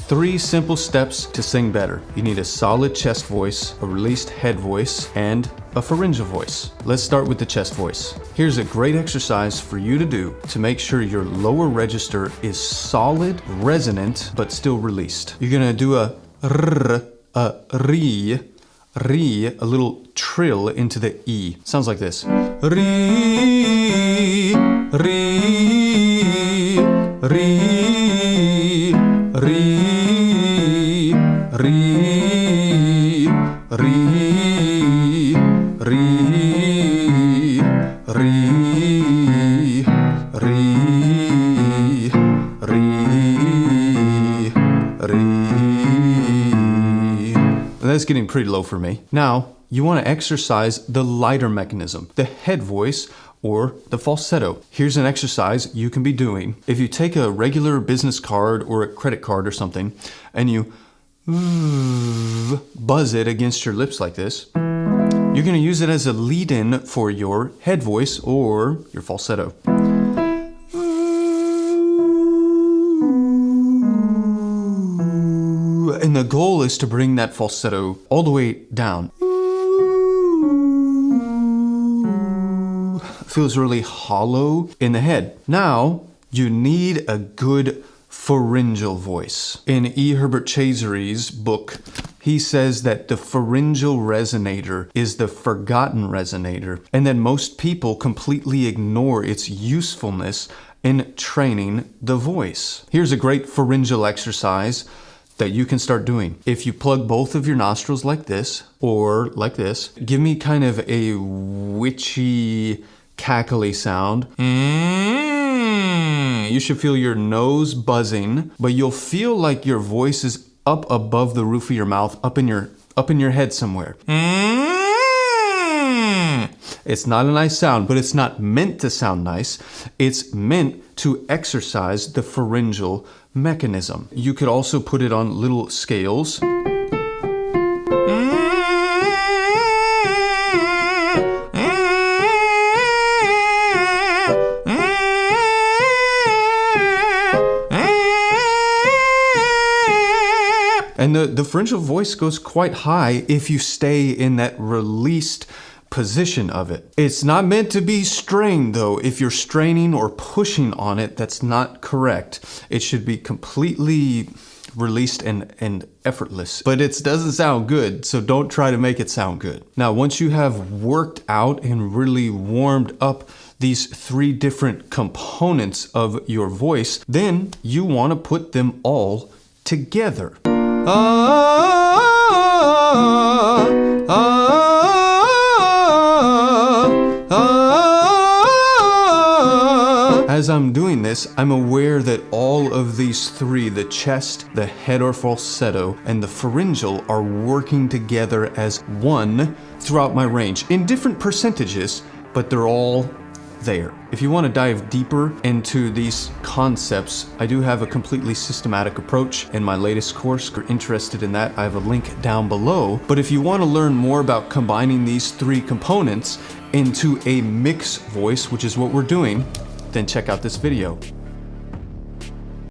3 simple steps to sing better. You need a solid chest voice, a released head voice, and a pharyngeal voice. Let's start with the chest voice. Here's a great exercise for you to do to make sure your lower register is solid, resonant, but still released. You're gonna do a r, a re, a little trill into the E. Sounds like this. Re, re, re, re, re, re, re, That's getting pretty low for me. Now, you want to exercise the lighter mechanism, the head voice or the falsetto. Here's an exercise you can be doing. If you take a regular business card or a credit card or something and you buzz it against your lips like this, you're going to use it as a lead-in for your head voice or your falsetto. And the goal is to bring that falsetto all the way down. Feels really hollow in the head. Now, you need a good pharyngeal voice. In E. Herbert Chasery's book, he says that the pharyngeal resonator is the forgotten resonator, and that most people completely ignore its usefulness in training the voice. Here's a great pharyngeal exercise that you can start doing. If you plug both of your nostrils like this, or like this, give me kind of a witchy, cackly sound. You should feel your nose buzzing, but you'll feel like your voice is up above the roof of your mouth, up in your head somewhere. It's not a nice sound, but it's not meant to sound nice. It's meant to exercise the pharyngeal mechanism. You could also put it on little scales. And the pharyngeal voice goes quite high if you stay in that released position of it. It's not meant to be strained though. If you're straining or pushing on it, that's not correct. It should be completely released and effortless. But it doesn't sound good, so don't try to make it sound good. Now, once you have worked out and really warmed up these 3 different components of your voice, then you want to put them all together. As I'm doing this, I'm aware that all of these 3, the chest, the head or falsetto, and the pharyngeal are working together as one throughout my range in different percentages, but they're all there. If you want to dive deeper into these concepts, I do have a completely systematic approach in my latest course. If you're interested in that, I have a link down below. But if you want to learn more about combining these 3 components into a mix voice, which is what we're doing, then check out this video.